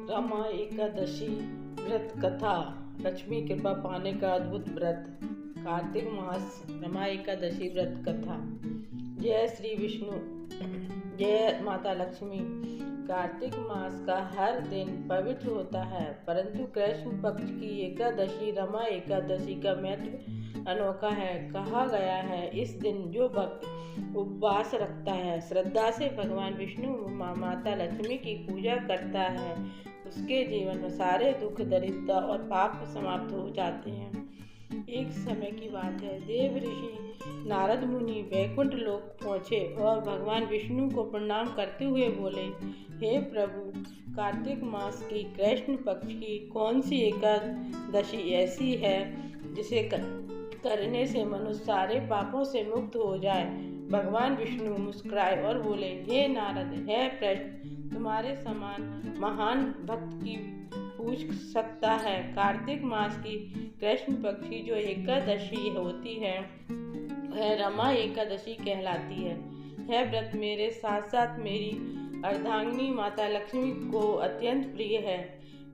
रमा एकादशी व्रत कथा। लक्ष्मी कृपा पाने का अद्भुत व्रत। कार्तिक मास रमा एकादशी व्रत कथा। जय श्री विष्णु, जय माता लक्ष्मी। कार्तिक मास का हर दिन पवित्र होता है, परंतु कृष्ण पक्ष की एकादशी रमा एकादशी का महत्व अनोखा है। कहा गया है, इस दिन जो भक्त उपवास रखता है, श्रद्धा से भगवान विष्णु माता लक्ष्मी की पूजा करता है, उसके जीवन में सारे दुख, दरिद्रता और पाप समाप्त हो जाते हैं। एक समय की बात है, देव ऋषि नारद मुनि वैकुंठ लोक पहुँचे और भगवान विष्णु को प्रणाम करते हुए बोले, हे प्रभु, कार्तिक मास की कृष्ण पक्ष की कौन सी एकादशी ऐसी है जिसे करने से मनुष्य सारे पापों से मुक्त हो जाए। भगवान विष्णु मुस्कुराए और बोले, हे नारद, हे प्रश्न, तुम्हारे समान महान भक्त की पूछ सकता है। कार्तिक मास की कृष्ण पक्ष की जो एकादशी होती है वह रमा एकादशी कहलाती है। यह व्रत मेरे साथ साथ मेरी अर्धांगिनी माता लक्ष्मी को अत्यंत प्रिय है।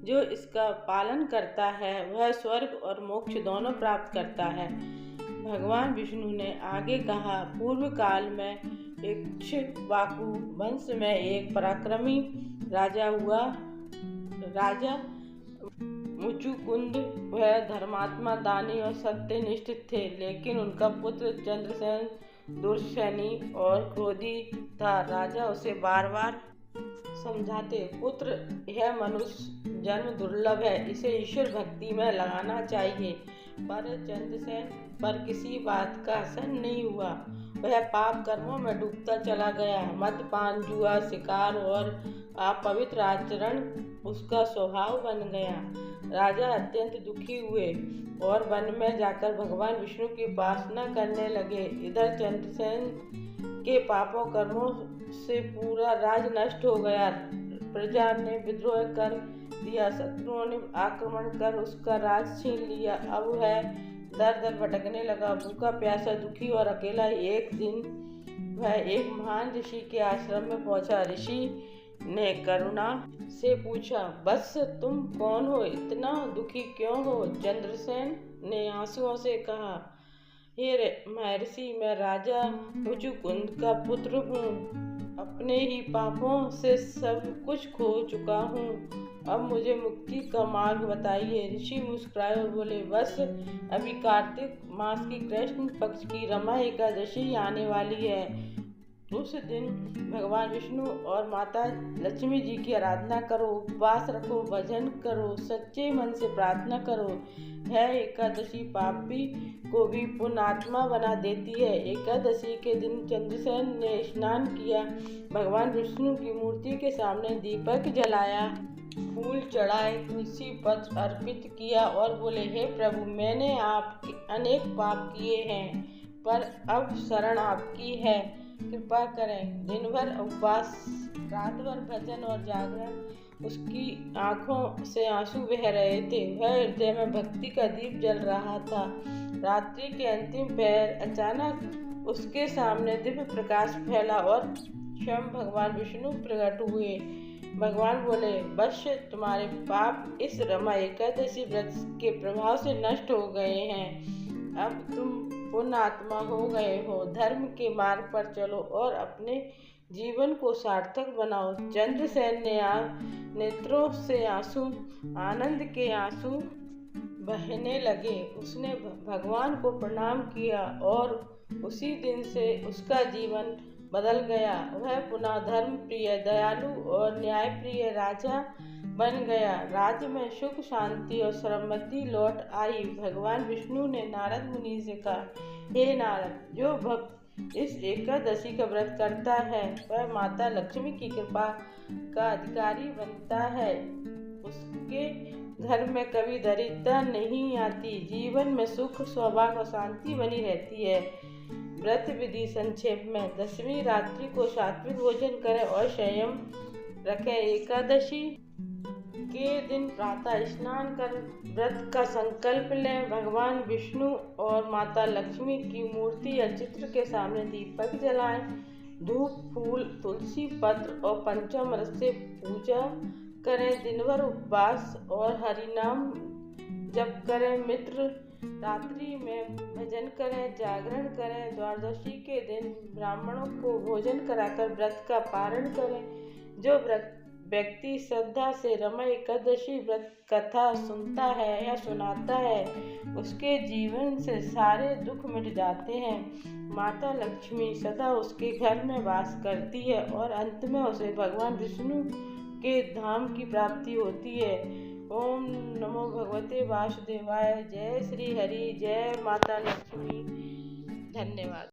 जो इसका पालन करता है वह स्वर्ग और मोक्ष दोनों प्राप्त करता है। भगवान विष्णु ने आगे कहा, पूर्व काल में इक्ष्वाकु वंश में एक पराक्रमी राजा हुआ। राजा मुचुकुंद वह धर्मात्मा, दानी और सत्यनिष्ठ थे, लेकिन उनका पुत्र चंद्रसेन दुर्शनी और क्रोधी था। राजा उसे बार बार समझाते, पुत्र, यह मनुष्य जन्म दुर्लभ है, इसे ईश्वर भक्ति में लगाना चाहिए। पर चंद्रसेन पर किसी बात का असर नहीं हुआ। वह पाप कर्मों में डूबता चला गया। मद्यपान, जुआ, शिकार और अपवित्र आचरण उसका स्वभाव बन गया। राजा अत्यंत दुखी हुए और वन में जाकर भगवान विष्णु की उपासना करने लगे। इधर चंद्रसेन के पापों कर्मों से पूरा राज नष्ट हो गया। प्रजा ने विद्रोह कर दिया, शत्रुओं ने आक्रमण कर उसका राज छीन लिया। अब वह दर दर भटकने लगा, भूखा प्यासा, दुखी और अकेला। एक दिन वह एक महान ऋषि के आश्रम में पहुंचा। ऋषि ने करुणा से पूछा, बस तुम कौन हो, इतना दुखी क्यों हो? चंद्रसेन ने आंसुओं से कहा, हे महर्षि, मैं राजा मुचुकुंद का पुत्र हूँ। अपने ही पापों से सब कुछ खो चुका हूँ। अब मुझे मुक्ति का मार्ग बताइए। ऋषि मुस्कुराए और बोले, बस अभी कार्तिक मास की कृष्ण पक्ष की रमा एकादशी आने वाली है। उस दिन भगवान विष्णु और माता लक्ष्मी जी की आराधना करो, उपवास रखो, भजन करो, सच्चे मन से प्रार्थना करो। यह एकादशी पापी को भी पुण्यात्मा बना देती है। एकादशी के दिन चंद्रसेन ने स्नान किया, भगवान विष्णु की मूर्ति के सामने दीपक जलाया, फूल चढ़ाए, तुलसी पत्र अर्पित किया और बोले, हे प्रभु, मैंने आपके अनेक पाप किए हैं, पर अब शरण आपकी है, कृपा करें। दिन भर उपवास, रात भर भजन और जागरण। उसकी आंखों से आंसू बह रहे थे। वह हृदय में भक्ति का दीप जल रहा था। रात्रि के अंतिम पहर अचानक उसके सामने दिव्य प्रकाश फैला और स्वयं भगवान विष्णु प्रकट हुए। भगवान बोले, बस तुम्हारे पाप इस रमा एकादशी व्रत के प्रभाव से नष्ट हो गए हैं। अब तुम पुण्य आत्मा हो गए हो। धर्म के मार्ग पर चलो और अपने जीवन को सार्थक बनाओ। चंद्रसेन ने नेत्रों से आंसू, आनंद के आंसू बहने लगे। उसने भगवान को प्रणाम किया और उसी दिन से उसका जीवन बदल गया। वह पुनः धर्म प्रिय, दयालु और न्यायप्रिय राजा बन गया। राज्य में सुख, शांति और समृद्धि लौट आई। भगवान विष्णु ने नारद मुनि से कहा, हे नारद, जो भक्त इस एकादशी का व्रत करता है वह माता लक्ष्मी की कृपा का अधिकारी बनता है। उसके घर में कभी दरिद्रता नहीं आती, जीवन में सुख, सौभाग्य और शांति बनी रहती है। व्रत विधि संक्षेप में, दसवीं रात्रि को सात्विक भोजन करें और संयम रखें। एकादशी के दिन प्रातः स्नान कर व्रत का संकल्प लें। भगवान विष्णु और माता लक्ष्मी की मूर्ति या चित्र के सामने दीपक जलाएं। धूप, फूल, तुलसी पत्र और पंचामृत से पूजा करें दिन भर उपवास और हरि नाम जप करें। मित्र रात्रि में भजन करें, जागरण करें। द्वादशी के दिन ब्राह्मणों को भोजन कराकर व्रत का पारण करें। जो व्यक्ति श्रद्धा से रमा एकादशी व्रत कथा सुनता है या सुनाता है, उसके जीवन से सारे दुख मिट जाते हैं। माता लक्ष्मी सदा उसके घर में वास करती है और अंत में उसे भगवान विष्णु के धाम की प्राप्ति होती है। ओम नमो भगवते वासुदेवाय। जय श्री हरि, जय माता लक्ष्मी। धन्यवाद।